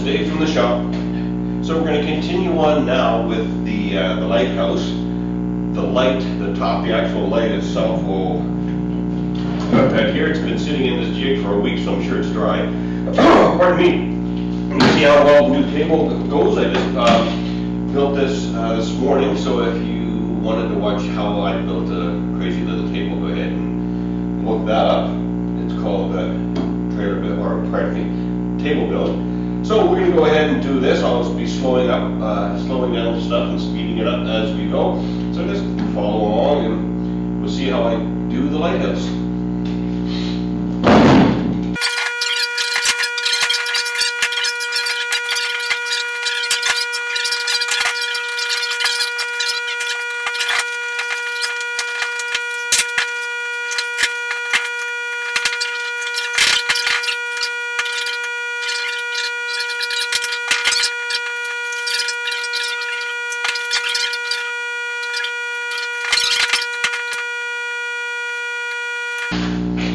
it's Dave from the shop. So we're going to continue on now with the Lighthouse. The top, the actual light itself will, here it's been sitting in this jig for a week, so I'm sure it's dry. Pardon me. You see how well the new table goes? I just built this this morning, so if you wanted to watch how I built a crazy little table, go ahead and look that up. It's called table build. So we're going to go ahead and do this. I'll be slowing down stuff and speeding it up as we go. So just follow along and we'll see how I do the Lighthouse.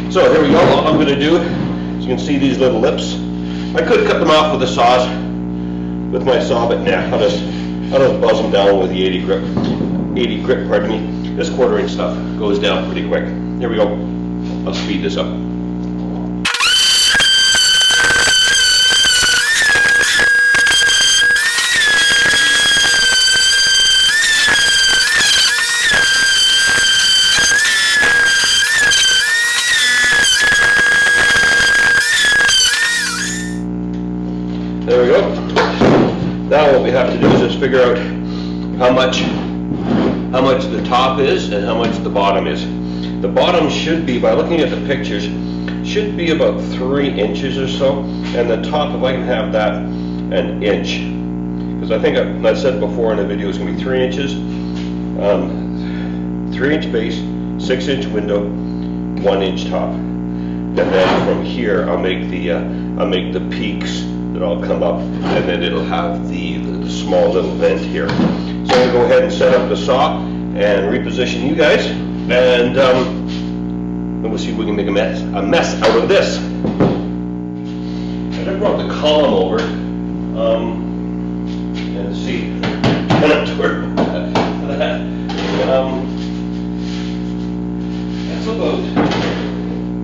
So here we go. All I'm going to do is, you can see these little lips. I could cut them off with a saw, with my saw, but nah, I'll just buzz them down with the 80 grit, pardon me. This 1/4 inch stuff goes down pretty quick. Here we go. I'll speed this up. There we go. Now what we have to do is just figure out how much the top is and how much the bottom is. The bottom should be, by looking at the pictures, should be about 3 inches or so, and the top, if I can have that, 1 inch. Because I think I said before in the video it's going to be 3 inches, 3-inch base, 6-inch window, 1-inch top, and then from here I'll make the peaks. It'll come up, and then it'll have the small little vent here. So I'm going to go ahead and set up the saw and reposition you guys, and we'll see if we can make a mess out of this. I just brought the column over, and see, that's about,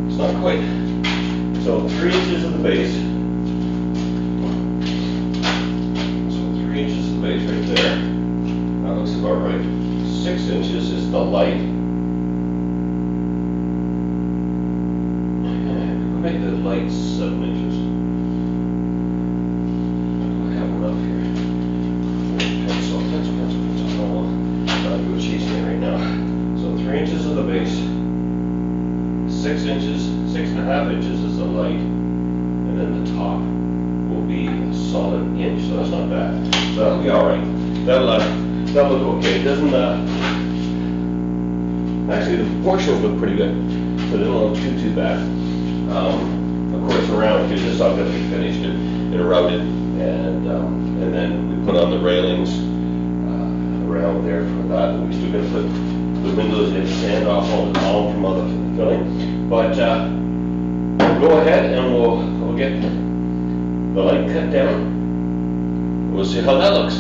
it's not quite, so 3 inches of the base. 3 inches of the base right there. That looks about right. 6 inches is the light. And we'll make the light 7 inches. I have enough here. Pencil. I'm chasing it right now. So 3 inches of the base. 6 inches, 6.5 inches is the light. And then the top will be a solid inch, so that's not bad. So that'll be all right. That'll look okay. It doesn't. Actually, the proportions look pretty good, so they don't look too bad. Of course, around here, this is all going to be finished and routed, and then we put on the railings around there for that. We're still going to put the windows in, sand off all the column from other filling, but we'll go ahead and we'll get the light cut down. We'll see how that looks.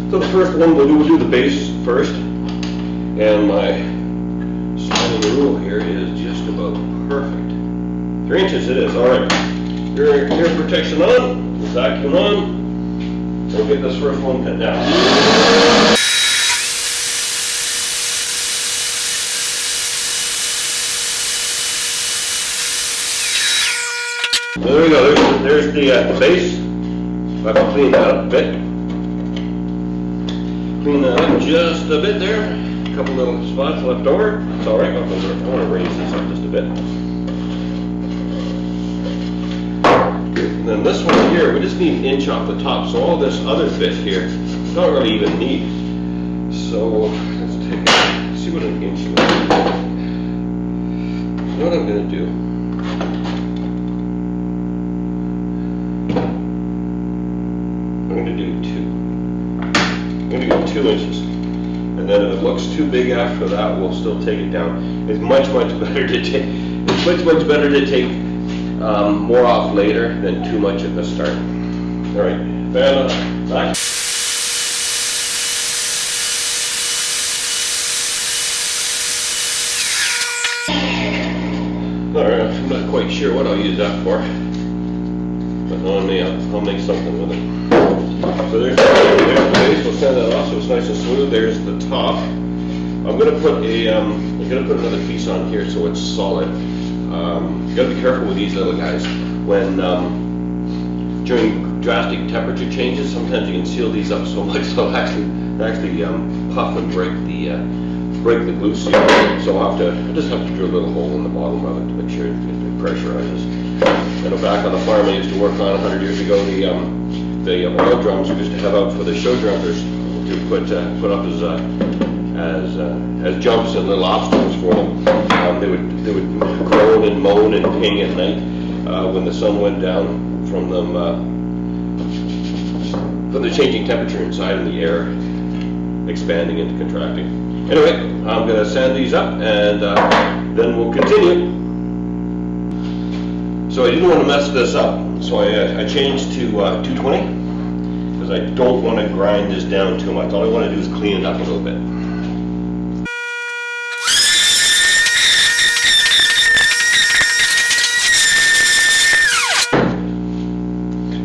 So the first one we'll do the base first, and my sliding rule here is just about perfect. 3 inches it is. All right. Ear protection on, vacuum on. We'll get this first one cut down. There we go. There's the base. I can clean that up a bit. Clean that up just a bit there. A couple little spots left over. It's all right. I want to raise this up just a bit. And then this one here, we just need 1 inch off the top. So all this other bit here, we don't really even need. So let's see what 1 inch looks like. So what I'm going to do. I'm going to do 2. I'm going to go 2 inches, and then if it looks too big after that, we'll still take it down. It's much better to take. It's much better to take more off later than too much at the start. All right, fan back. All right, I'm not quite sure what I'll use that for, but I'll make something with it. So there's the base. We'll sand that off so it's nice and smooth. There's the top. I'm gonna put another piece on here so it's solid. You gotta be careful with these little guys. When during drastic temperature changes, sometimes you can seal these up so much they'll actually puff and break the glue seal. So I just have to drill a little hole in the bottom of it to make sure it pressurizes. You know, back on the farm I used to work on 100 years ago, the oil drums we used to have out for the show jumpers to put up as jumps and little obstacles for them. They would groan and moan and ping at night when the sun went down from the changing temperature inside and the air expanding and contracting. Anyway, I'm going to sand these up and then we'll continue. So I didn't want to mess this up, so I changed to 220 because I don't want to grind this down too much. All I want to do is clean it up a little bit.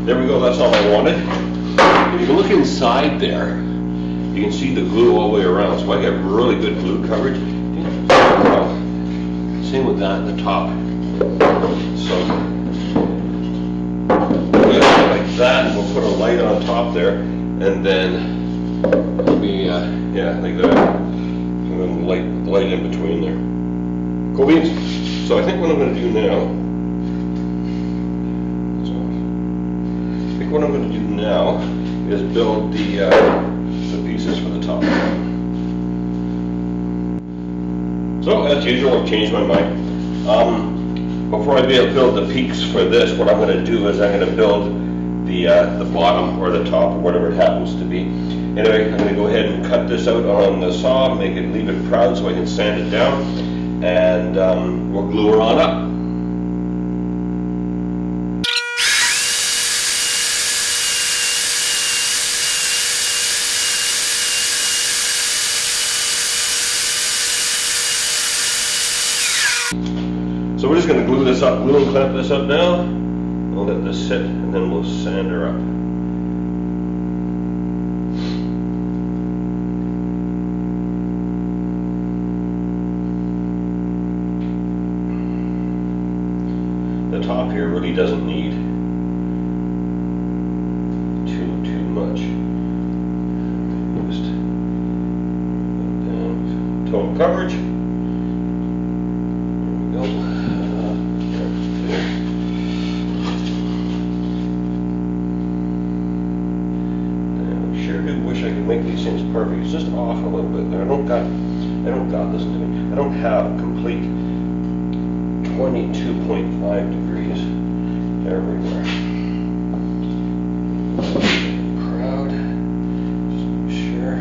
There we go, that's all I wanted. If you look inside there, you can see the glue all the way around, so I get really good glue coverage. Same with that in the top. So, like that, and we'll put a light on top there, and then like that, and then light in between there. Cool beans. So I think what I'm going to do now, is build the pieces for the top. So as usual, I've changed my mind. Before I build the peaks for this, what I'm going to do is I'm going to build the bottom or the top or whatever it happens to be. Anyway, I'm going to go ahead and cut this out on the saw, leave it proud so I can sand it down, and we'll glue her on up. So we're just going to glue and clamp this up now. We'll let this sit and then we'll sand her up. The top here really doesn't need too much. Just down total coverage. Make these things perfect. It's just off a little bit there. I don't got listen to me. I don't have complete 22.5 degrees everywhere. Proud. Just make sure.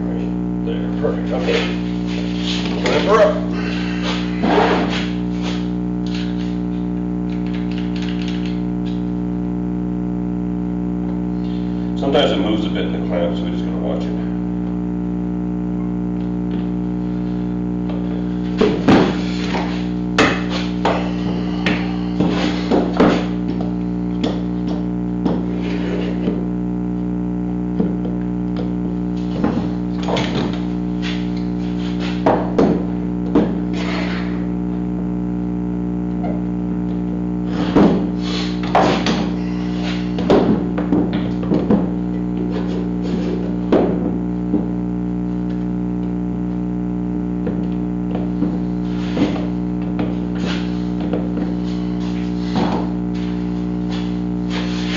Right there. Perfect. Okay. Clamp her up. Sometimes it moves a bit in the clamp, so we're just going to watch it.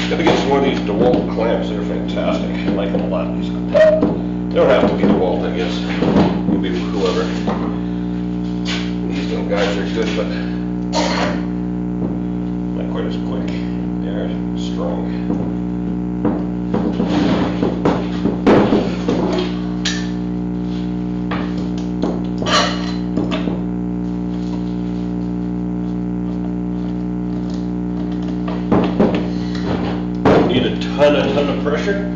Gotta get some more of these DeWalt clamps. They're fantastic. I like them a lot. These they don't have to be DeWalt, I guess. You'll be whoever. These little guys are good, but not quite as quick. They're strong. a ton of pressure.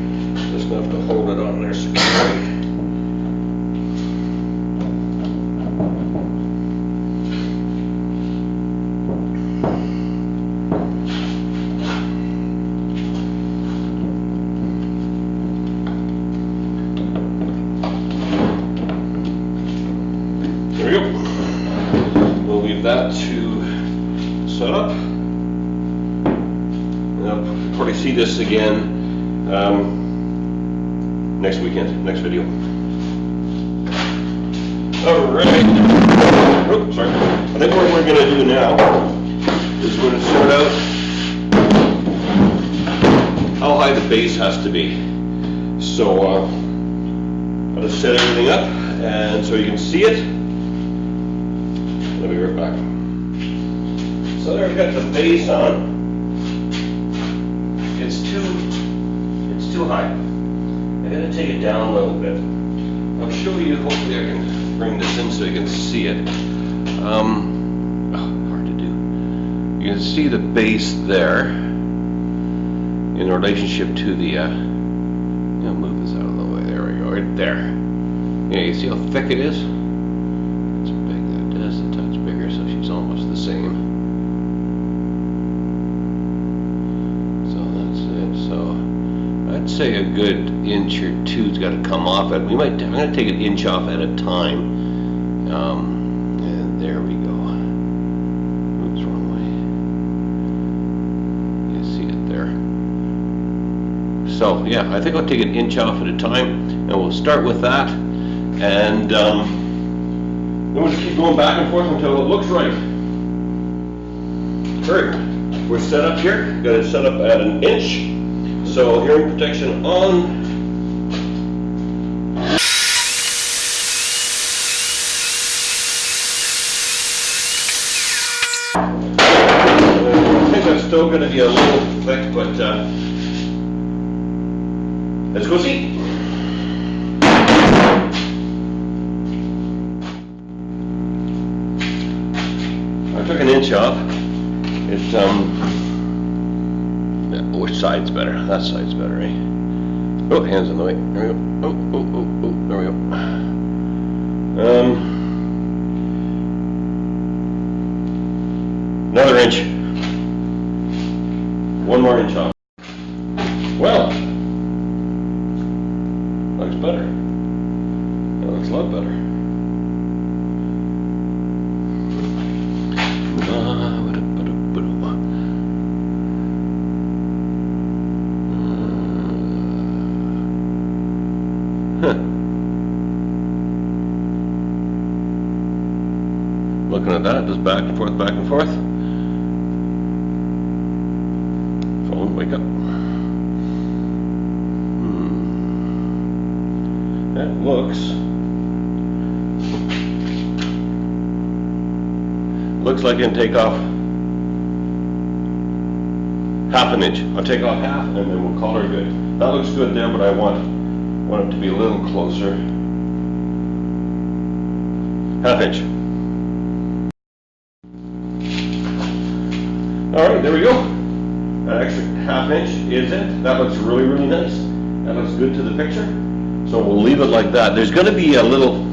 Just gonna have to hold it on there securely. There we go. We'll leave that to set up. I'll probably see this again next weekend, next video. Alright. Oh, sorry. I think what we're going to do now is we're going to sort out how high the base has to be. So I'll just set everything up and so you can see it. I'll be right back. So there we've got the base on. It's too high. I'm going to take it down a little bit. I'll show you, hopefully I can bring this in so you can see it. Hard to do. You can see the base there in relationship to the, I'll move this out of the way, there we go, right there. Yeah, you see how thick it is? It's big, that is a touch bigger, so she's almost the same. So I'd say a good inch or two's got to come off it. I'm going to take an inch off at a time. And there we go. Oops, wrong way. You see it there. So yeah, I think I'll take an inch off at a time, and we'll start with that, and then we'll just keep going back and forth until it looks right. Alright, we're set up here. Got it set up at an inch. So hearing protection on. I think that's still going to be a little thick, but let's go see. I took an inch off. It's which side's better? That side's better, eh? Oh, hands in the way. There we go. Oh, there we go. Another inch. One more inch off. Well, looks better. That looks a lot better. Looking at that, just back and forth, back and forth. Phone, wake up. That looks like I can take off half an inch. I'll take off half and then we'll call her good. That looks good there, but I want it to be a little closer. Half inch. Alright, there we go. That extra half inch is it. That looks really, really nice. That looks good to the picture. So we'll leave it like that. There's going to be a little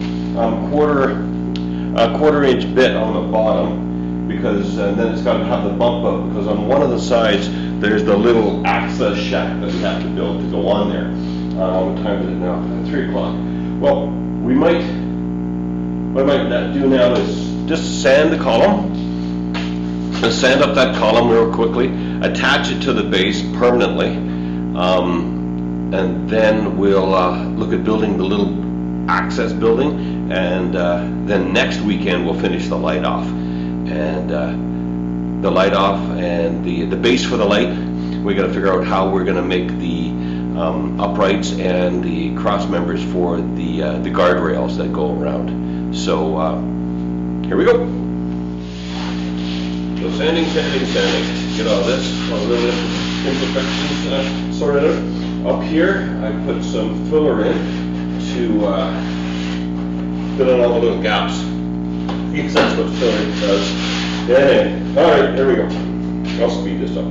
quarter inch bit on the bottom, because then it's got to have the bump up, because on one of the sides there's the little access shack that we have to build to go on there. What time is it now? 3 o'clock. Well, what I might do now is just sand the column. Sand up that column real quickly, attach it to the base permanently, and then we'll look at building the little access building, and then next weekend we'll finish the light off. And the light off and the base for the light, we got to figure out how we're going to make the uprights and the cross members for the guardrails that go around. So here we go. So sanding. Get all this, all the little imperfections sorted out. Up here, I put some filler in to fill in all the little gaps. Because that's what filling does. Yeah. All right, there we go. I'll speed this up.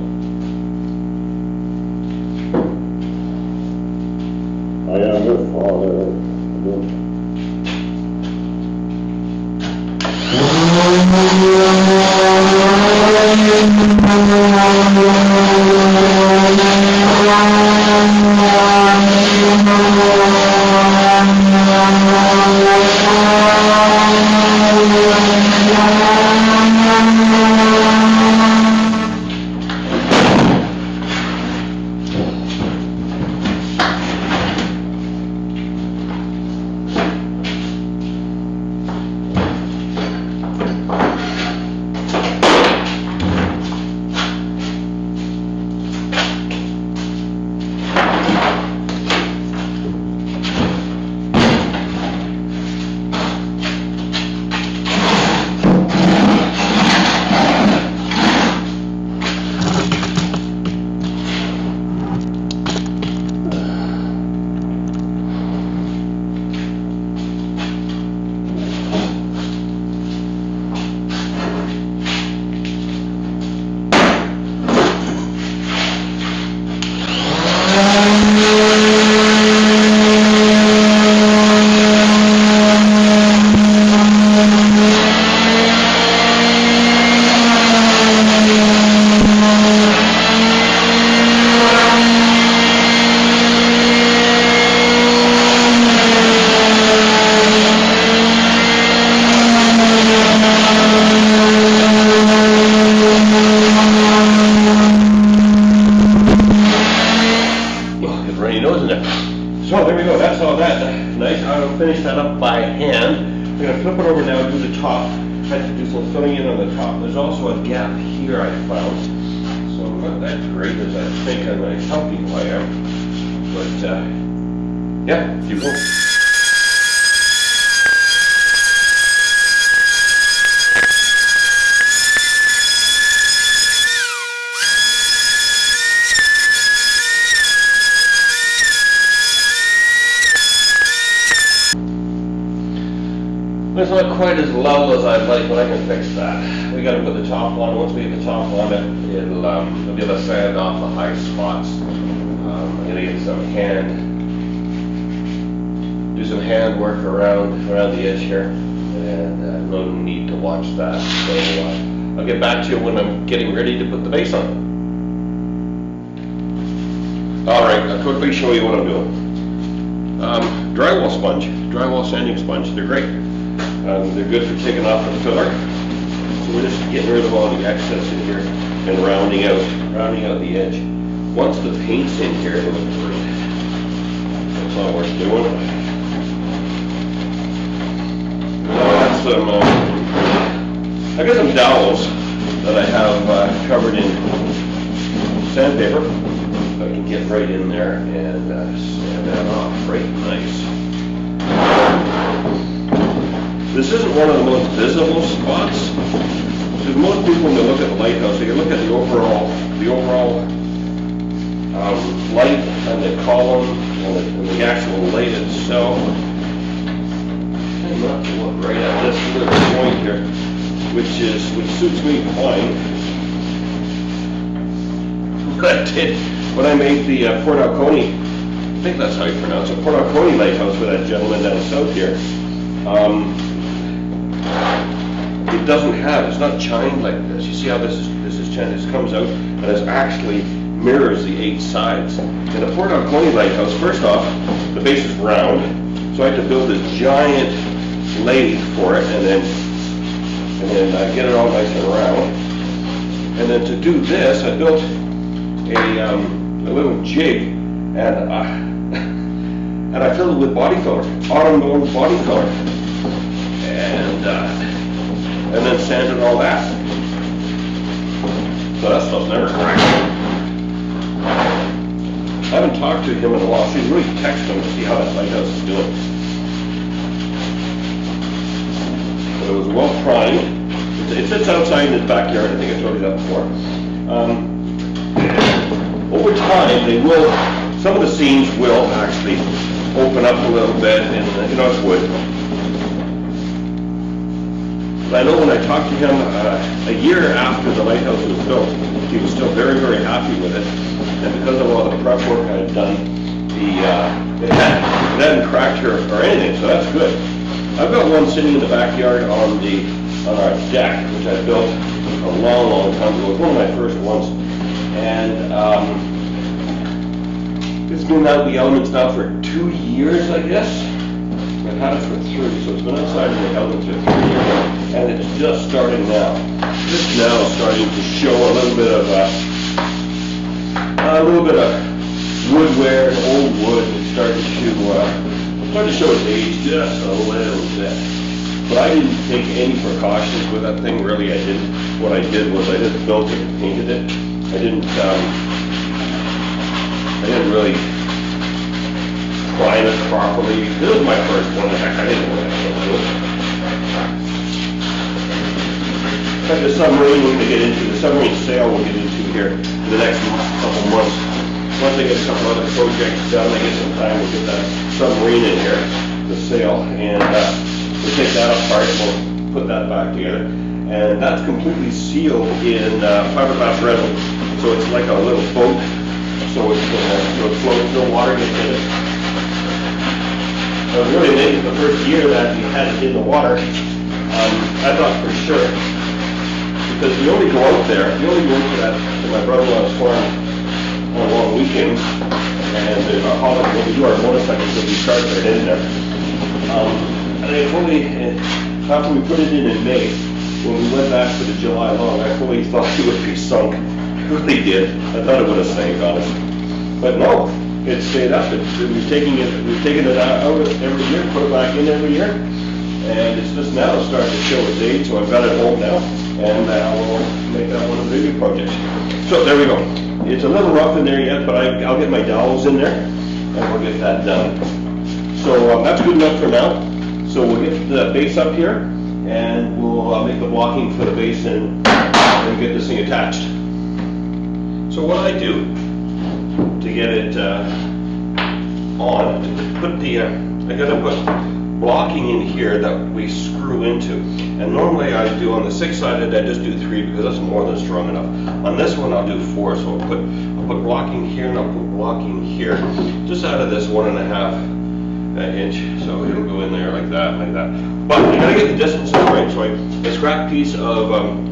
So there we go, that's all that. Nice, I'll finish that up by hand. I'm going to flip it over now and do the top. I had to do some filling in on the top. There's also a gap here I found. So I'm not that great as I think I'm going to tell people I am. But yeah, keep going. It's not quite as level as I'd like, but I can fix that. We got to put the top on. Once we get the top on it, it'll be able to sand off the high spots. I'm gonna get do some hand work around the edge here, and no need to watch that. So I'll get back to you when I'm getting ready to put the base on. All right, I'll quickly show you what I'm doing. Drywall sanding sponge. They're great. They're good for taking off the filler. So we're just getting rid of all the excess in here and rounding out the edge. Once the paint's in here, it'll look great. That's all we're doing. I got some dowels that I have covered in sandpaper. I can get right in there and sand that off right nice. This isn't one of the most visible spots, because most people, when they look at the lighthouse, they can look at the overall light and the column and the actual light itself. I'm not to look right at this little point here, which suits me fine. What I did when I made the Port Alcone, I think that's how you pronounce it, Port Alcone lighthouse for that gentleman down south here. It's not chined like this. You see how this is chined? This comes out and it actually mirrors the 8 sides. In the Port Alcone lighthouse, first off, the base is round, so I had to build this giant lathe for it, and then get it all nice and round. And then to do this, I built a little jig, and I filled it with body filler, autumn body filler, and then sanded all that. So that stuff's never cracked. I haven't talked to him in a while. She's really texted him to see how that lighthouse is doing. But it was well primed. It sits outside in his backyard. I think I told you that before. Over time, some of the seams will actually open up a little bit, and it's wood. But I know when I talked to him a year after the lighthouse was built, he was still very, very happy with it. And because of all the prep work I had done, it hadn't cracked or anything, so that's good. I've got one sitting in the backyard on our deck, which I built a long time ago. It was one of my first ones, and it's been out in the elements now for 2 years, I guess. I've had it for 3, so it's been outside in the elements for 3 years, and it's just starting now. Just now starting to show a little bit of wood wear, old wood. It's starting to show its age just a little bit. But I didn't take any precautions with that thing, really. What I did was I just built it and painted it. I didn't really prime it properly. This was my first one. Heck, I didn't know what I was doing. Like the submarine the submarine sail we'll get into here in the next couple months. Once I get a couple other projects done, I get some time, we'll get that submarine in here, the sail, and we'll take that apart, we'll put that back together. And that's completely sealed in fiberglass resin. So it's like a little boat, so it'll float, no water gets in it. I was really amazed the first year that we had it in the water. I thought for sure, because we only go out there, to my brother-in-law's farm on long weekends, and there's a holiday when we do our motorcycles, so we charge right in there. And after we put it in May, when we went back for the July long, I fully thought it would be sunk. I really did. I thought it would have sank, honestly. But no, it stayed up. We've taken it out every year, put it back in every year, and it's just now starting to show its age, so I've got it home now, and I'll make that one of the bigger projects. So there we go. It's a little rough in there yet, but I'll get my dowels in there, and we'll get that done. So that's good enough for now. So we'll get the base up here, and we'll make the blocking for the base and get this thing attached. So what I do to get it on, I gotta put blocking in here that we screw into. And normally I do on the 6-sided, I just do 3 because that's more than strong enough. On this one I'll do 4, so I'll put blocking here and I'll put blocking here, just out of this 1.5 inch. So it'll go in there like that, But I gotta get the distance right, so I scrap piece of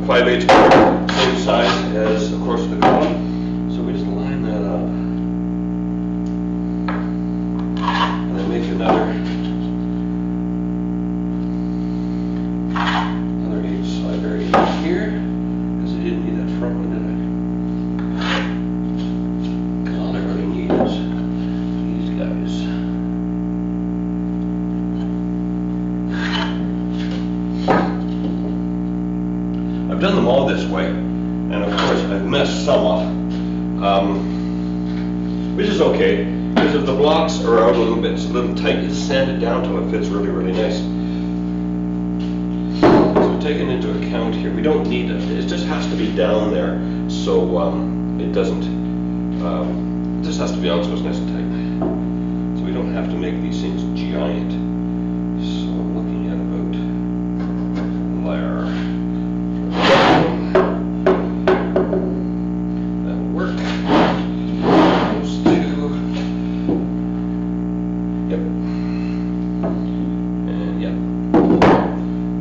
5/8 cord, same size as, of course, the column. So we just line that up, and then make another 8-slider in here, because I didn't need that front one, did I? All I really need is these guys. I've done them all this way, and of course I've messed some up, which is okay, because if the blocks are out a little bit, it's a little tight, you sand it down till it fits really, really nice. So taking into account here, we don't need it just has to be down there, so it doesn't, it just has to be on so it's nice and tight. So we don't have to make these things giant. So I'm looking at about there. That'll work. Those two. Yep. And yep.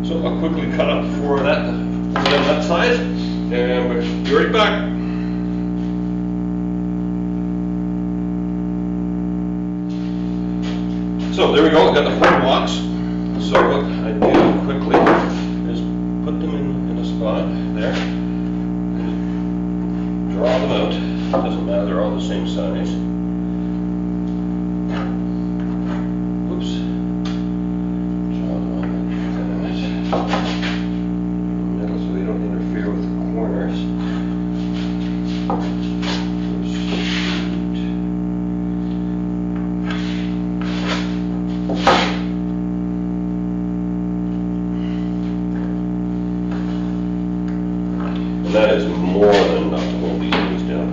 So I'll quickly cut up for that side, and we'll be right back. So there we go, I've got the 4 blocks. So what I do quickly is put them in a spot there, and draw them out. Doesn't matter, they're all the same size. Oops. Draw them out in the middle so they don't interfere with the corners. That is more than enough to hold these things down.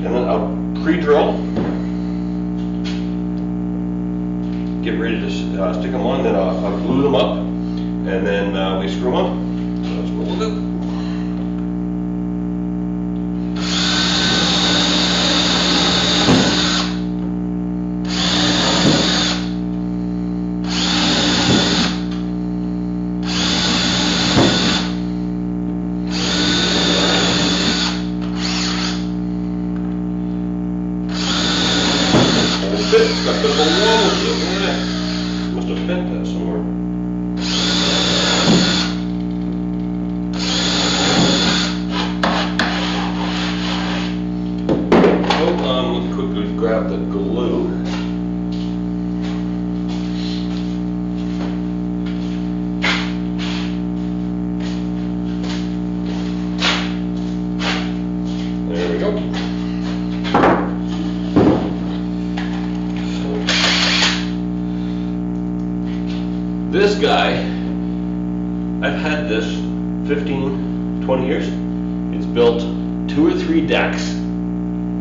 And then I'll pre-drill, get ready to stick them on, then I'll glue them up, and then we screw them on. So that's what we'll do. This guy, I've had this 15, 20 years. It's built 2 or 3 decks.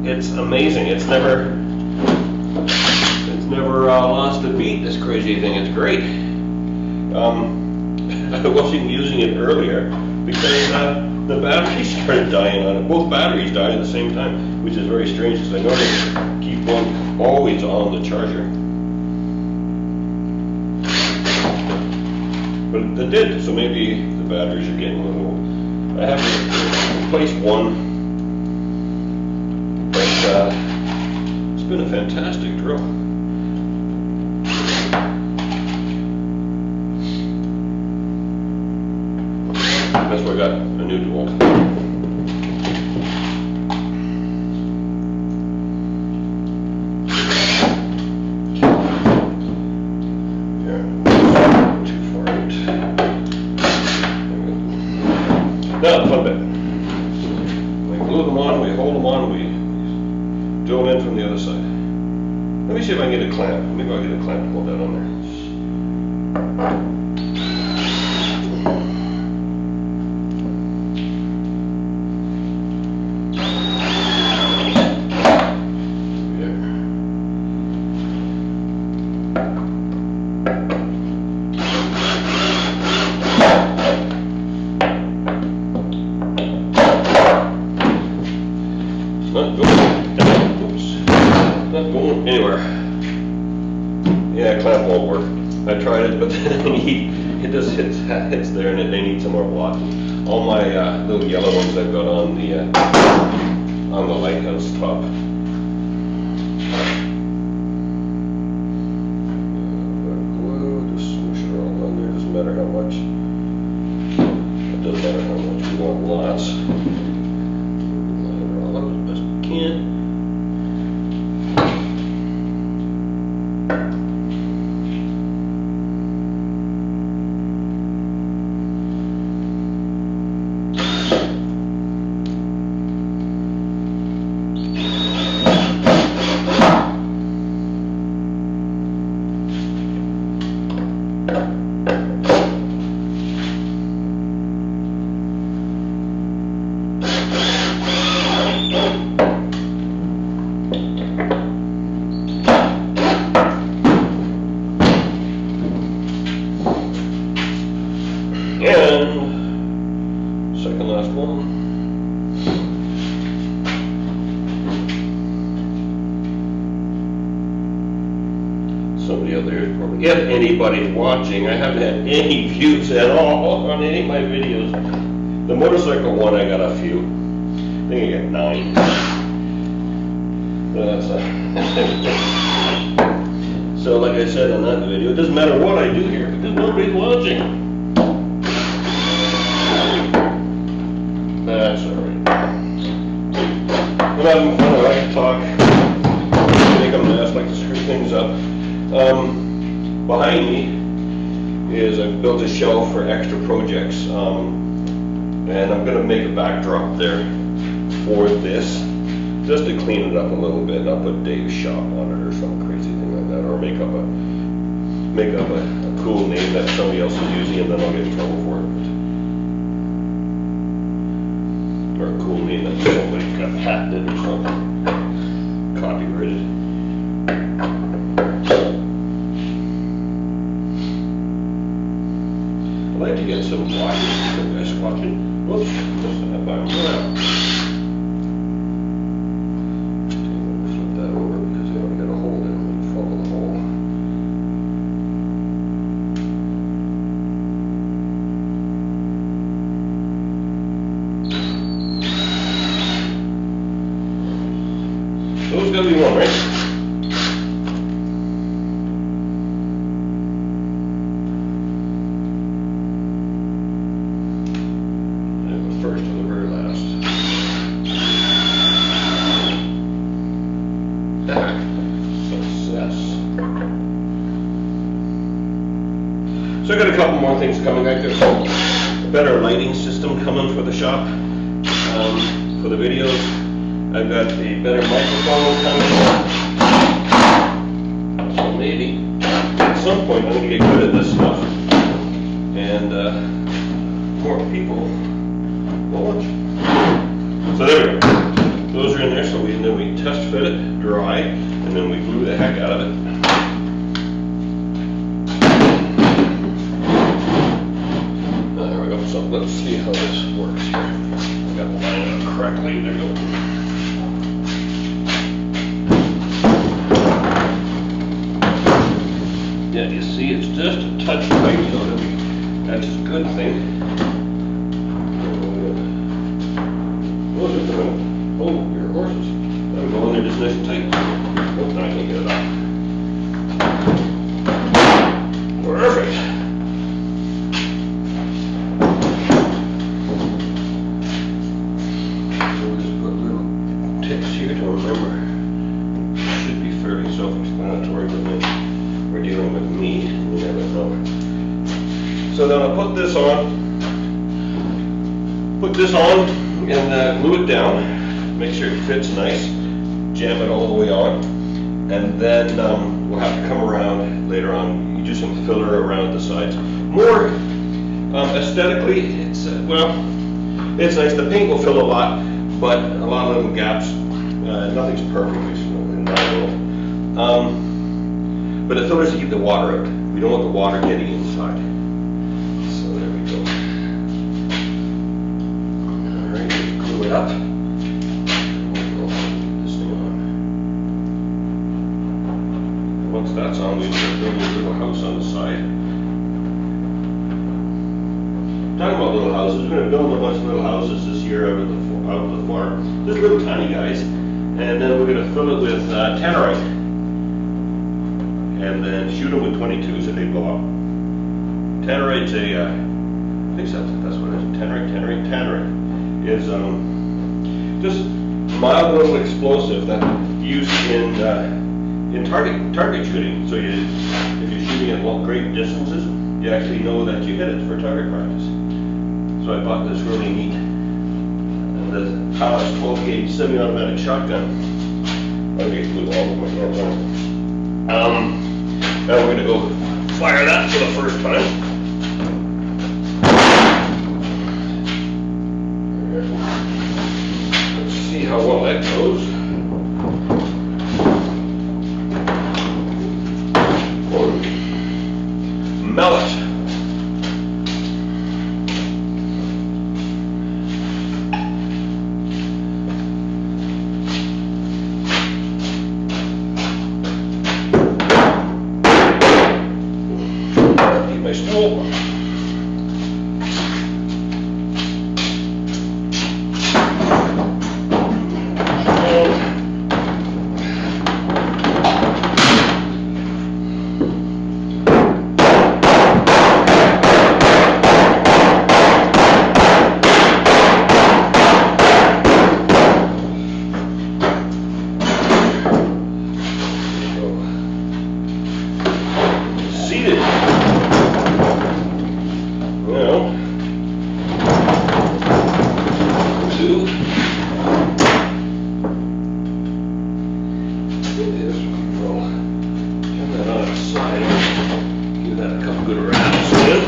It's amazing. It's never lost a beat, this crazy thing. It's great. I wasn't using it earlier because the battery started dying on it. Both batteries died at the same time, which is very strange because I normally keep one always on the charger. But it did, so maybe the batteries are getting a little old. I have to replace one, but it's been a fantastic drill. That's why I got a new tool. Now the fun bit. We glue them on, we hold them on, we do them in from the other side. Let me see if I can get a clamp. Maybe I'll get a clamp to hold that on there. Anywhere. Yeah, clamp won't work. I tried it, but then it just hits there, and they need some more blocking. All my little yellow ones I've got on the Lighthouse top. Glue, just smoosh it all on there. Doesn't matter how much. It doesn't matter how much. We want lots. Line it all up as best we can. And second last one. Somebody out there is probably, if anybody's watching, I haven't had any views at all on any of my videos. The motorcycle one, I got a few. I think I got 9. So like I said on that video, it doesn't matter what I do here because nobody's watching. That's alright. When I'm fun, I like to talk, make a mess, like to screw things up. Behind me is I've built a shelf for extra projects, and I'm going to make a backdrop there for this, just to clean it up a little bit. I'll put Dave's Shop on it or some crazy thing like that, or make up a cool name that somebody else is using, and then I'll get in trouble for it. Or a cool name that somebody got patented or something, copyrighted. I'd like to get some watches, some guys watching. Whoops, listen up, I'm around. Flip that over because they already got a hole in it and follow the hole. Those gotta be one, right? And the first to the very last. Success. So I got a couple more things coming. I got a better lighting system coming for the shop, for the videos. I've got a better microphone coming, so maybe at some point I'm going to get good at this stuff. and more people will watch. So there we go. Those are in there, so then we test fit it, dry, and then we glue the heck out of it. There we go. So let's see how this works here. I got the line up correctly. There we go. Yeah, you see, it's just a touch tight, so that's a good thing. Oh, just a minute. Oh, your horses. That'll go in there just nice and tight. Oh, now I can't get it off. Perfect. So we'll just put little tips here to remember. Should be fairly self-explanatory, but then we're dealing with meat, and you never know. So then I'll put this on, and glue it down, make sure it fits nice, jam it all the way on, and then we'll have to come around later on, you do some filler around the sides. More aesthetically, it's it's nice. The paint will fill a lot, but a lot of little gaps. Nothing's perfect, in my world. But the fillers to keep the water out. We don't want the water getting inside. So there we go. Alright, just glue it up. We'll put this thing on. And once that's on, we start building a little house on the side. Talking about little houses, we're going to build a bunch of little houses this year out of the farm. Just little tiny guys. And then we're going to fill it with tannerite. And then shoot them with 22 so they blow up. Tannerite's I think that's what it is. Tannerite is just mild little explosive that used in target shooting. So if you're shooting at great distances, you actually know that you hit it for target practice. So I bought this really neat, the Lighthouse 12-gauge semi-automatic shotgun. I'll get glue all over my hands on it. Now we're going to go fire that for the first time. Let's see how well that goes. Mallet. My stool. Seated. Give that a couple good wraps in.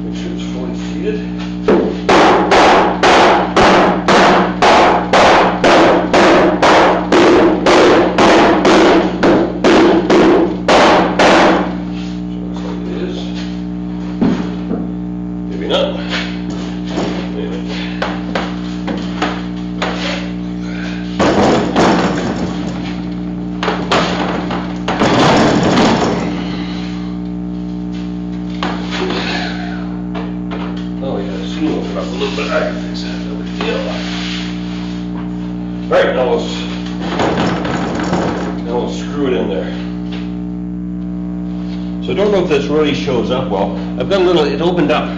Make sure it's fully seated. So that's like it is. Maybe not. Open up a little bit. I can fix that. No big deal. Right, now we'll screw it in there. So I don't know if this really shows up well. I've got a little. It opened up.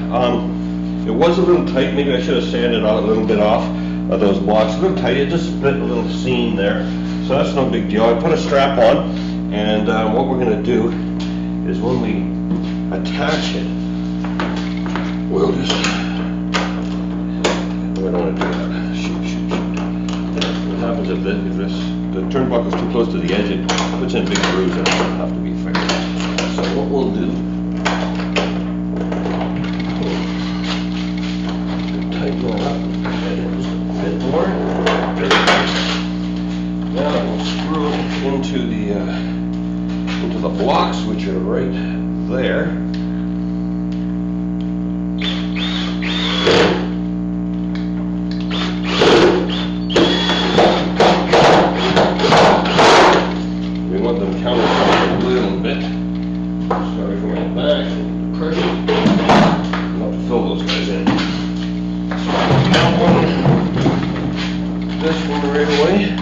It was a little tight. Maybe I should have sanded a little bit off of those blocks. A little tight. It just split a little seam there. So that's no big deal. I put a strap on, and what we're going to do is when we attach it, we'll just. I don't want to do that. Shoot. What happens if the turnbuckle is too close to the edge? It puts in a big grooves and it'll have to be fixed. So what we'll do the blocks, which are right there. We want them countersunk a little bit. Sorry for my back and depression. I'll have to fill those guys in. That one, this one right away.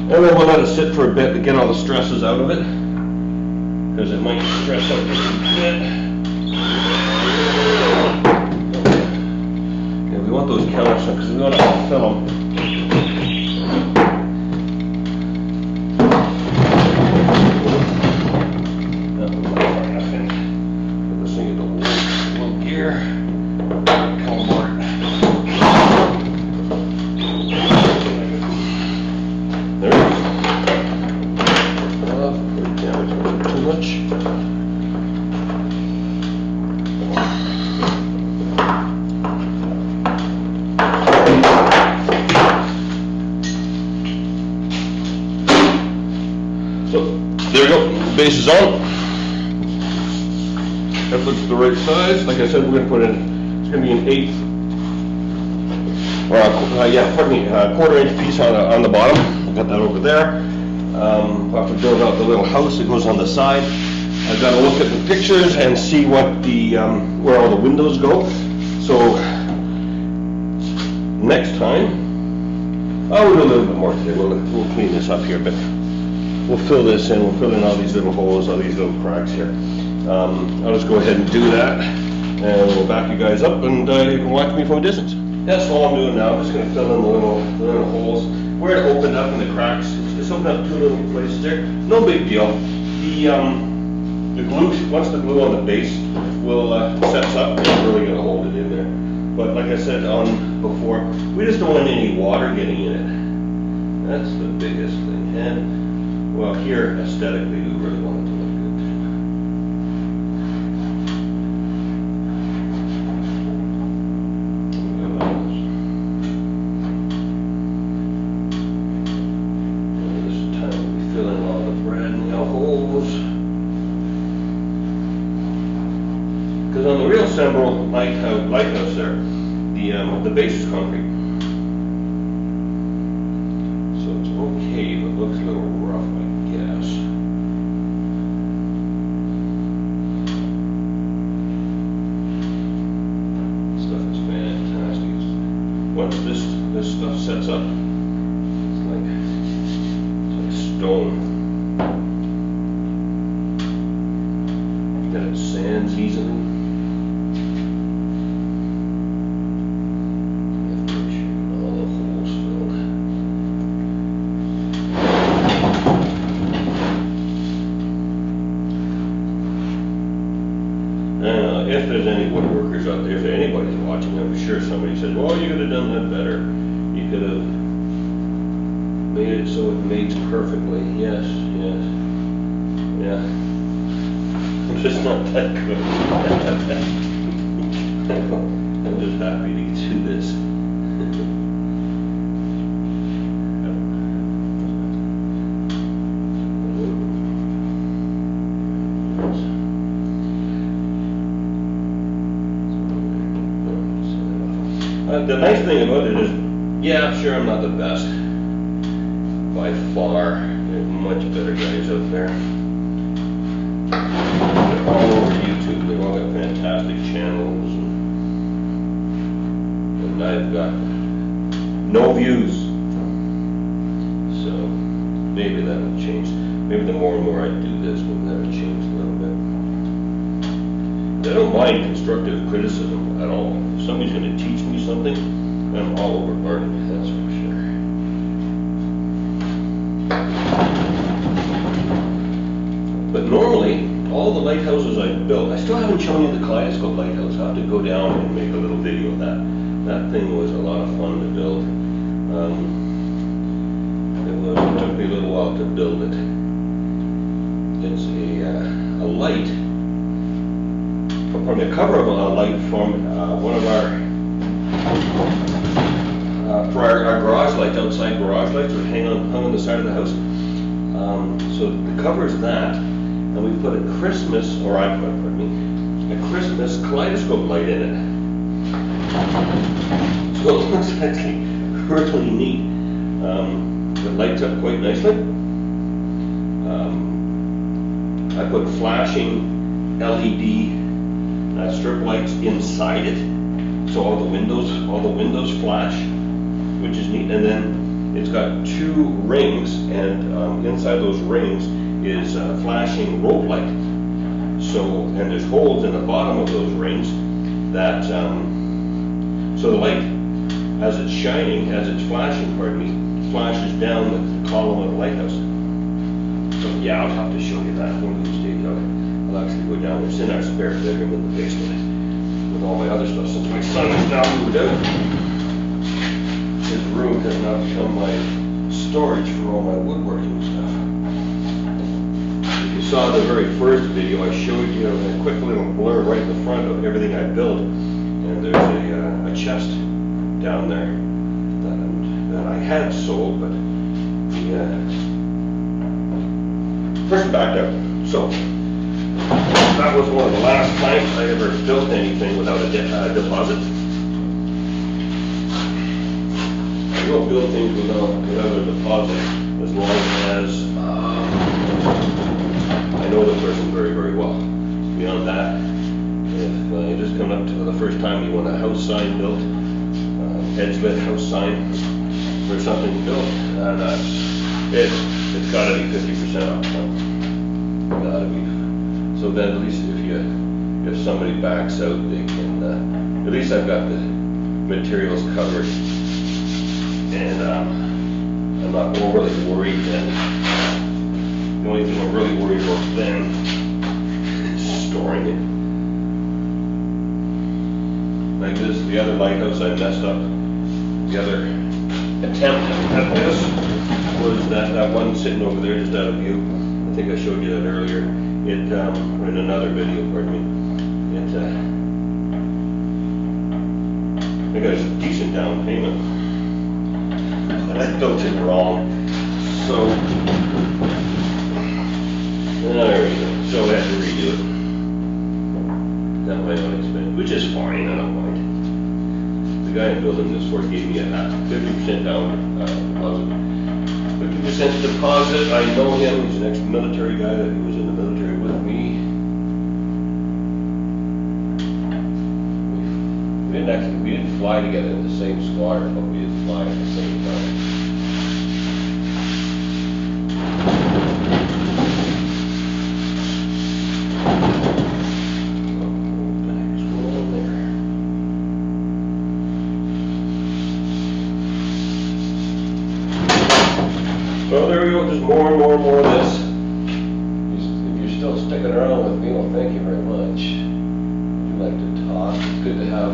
And then we'll let it sit for a bit to get all the stresses out of it, because it might stress out just a bit. Yeah, we want those countersunk because we want to fill them. Put this thing into low gear. So there we go, base is on. That looks the right size. Like I said, we're going to put in, it's going to be an 1/4 inch piece on the bottom. I've got that over there. I'll have to build out the little house that goes on the side. I've got to look at the pictures and see what the where all the windows go. So next time, we'll do a little bit more today. We'll clean this up here, but we'll fill this in. We'll fill in all these little holes, all these little cracks here. I'll just go ahead and do that, and we'll back you guys up, and you can watch me from a distance. That's all I'm doing now. I'm just going to fill in the little holes where it opened up in the cracks. It's opened up 2 little places there. No big deal. The glue, once the glue on the base will sets up, it's really going to hold it in there. But like I said on before, we just don't want any water getting in it. That's the biggest thing. And well, here aesthetically, we really want it to look good too. This time we'll be filling all the brand new holes. Because on the real Sambro Lighthouse there, the base is concrete. So it's okay, but looks a little rough, I guess. Stuff is fantastic. Once this stuff sets up, it's like stone. And it sands easily. If there's any woodworkers out there, if anybody's watching, I'm sure somebody said, well, you could have done that better. You could have made it so it mates perfectly. Yes, yes, yeah. I'm just not that good. I'm just happy to do this. The nice thing about it is, yeah, sure, I'm not the best. By far, there's much better guys out there. They're all over YouTube. They've all got fantastic channels. And I've got no views. So maybe that will change. Maybe the more and more I do this, maybe that will change a little bit. I don't mind constructive criticism at all. If somebody's going to teach me something, I'm all over learning, that's for sure. But normally, all the lighthouses I've built, I still haven't shown you the Kaleidoscope lighthouse. I'll have to go down and make a little video of that. That thing was a lot of fun to build. It took me a little while to build it. It's a light, from the cover of a light from one of for our garage lights, outside garage lights, that hung on the side of the house. So the cover is that, and we put a Christmas kaleidoscope light in it. So it looks actually really neat. It lights up quite nicely. I put flashing LED strip lights inside it, so all the windows flash, which is neat. And then it's got 2 rings, and inside those rings is flashing rope light. So, and there's holes in the bottom of those rings that, so the light, as it's shining, as it's flashing, flashes down the column of the lighthouse. So yeah, I'll have to show you that one of these days. I'll actually go down. It's in our spare bedroom in the basement with all my other stuff, since my son has now moved out. His room has now become my storage for all my woodworking stuff. If you saw the very first video, I showed you a quick little blur right in the front of everything I built, and there's a chest down there that I had sold, but the person backed out. So that was one of the last times I ever built anything without a deposit. You don't build things without a deposit, as long as I know the person very, very well. Beyond that, if you just come up to the first time you want a house sign built, edge lit house sign or something built, it's got to be 50% up front. Gotta be. So then at least if somebody backs out, they can, at least I've got the materials covered, and I'm not overly worried then. The only thing I'm really worried about then is storing it. Like this, the other lighthouse I messed up, the other attempt at this was that one sitting over there just out of view. I think I showed you that earlier. It, in another video, pardon me. I got a decent down payment, and I built it wrong. So, there we go. So I had to redo it. That my own expense, which is fine, I don't mind. The guy I'm building this for gave me a 50% down deposit. 50% deposit, I know him, he's an ex-military guy that he was in the military with me. We didn't fly together in the same squadron, but we did fly at the same time. So there we go, just more and more of this. If you're still sticking around with me, well, thank you very much. If you like to talk, it's good to have,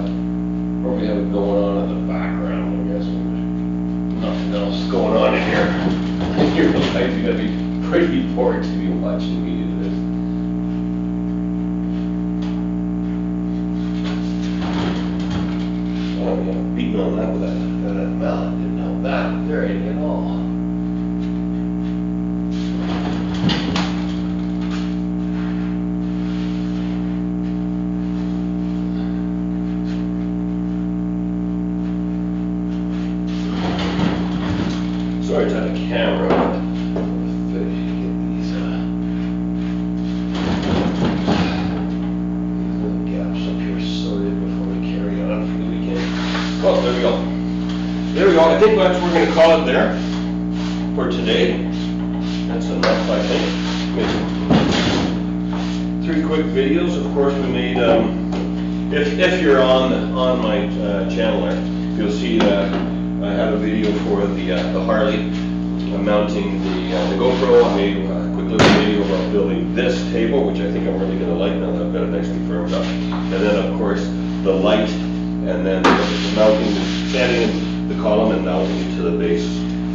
probably have it going on in the background, I guess. There's nothing else going on in here. In your life, you're going to be pretty bored to be watching me do this. Oh yeah, beating on that with that mallet, didn't help that very at all. Sorry, it's out of camera. Get these little gaps up here sorted before we carry on for the weekend. Oh, there we go. There we go. I think that's we're going to call it there for today. That's enough, I think. We made 3 quick videos. Of course, we made. If you're on my channel there, you'll see that. I have a video for the Harley mounting the GoPro. I made quick little video about building this table, which I think I'm really gonna like now that I've got it nicely firmed up. And then, of course, the light, and then the mounting, standing in the column and mounting it to the base,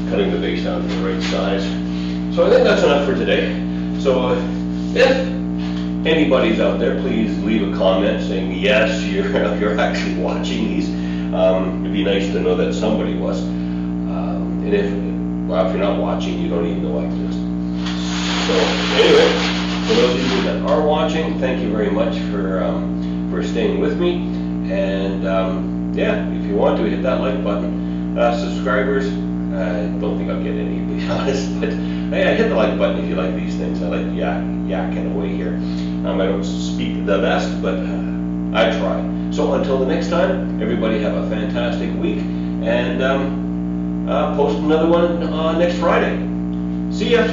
cutting the base down to the right size. So I think that's enough for today. So if anybody's out there, please leave a comment saying yes, you're actually watching these. It'd be nice to know that somebody was. And if you're not watching, you don't even know I exist. So anyway, for those of you that are watching, thank you very much for staying with me. And yeah, if you want to, hit that like button. Subscribers, I don't think I'll get any, to be honest, but yeah, hit the like button if you like these things. I like yakking away here. I don't speak the best, but I try. So until the next time, everybody have a fantastic week, and post another one next Friday. See ya.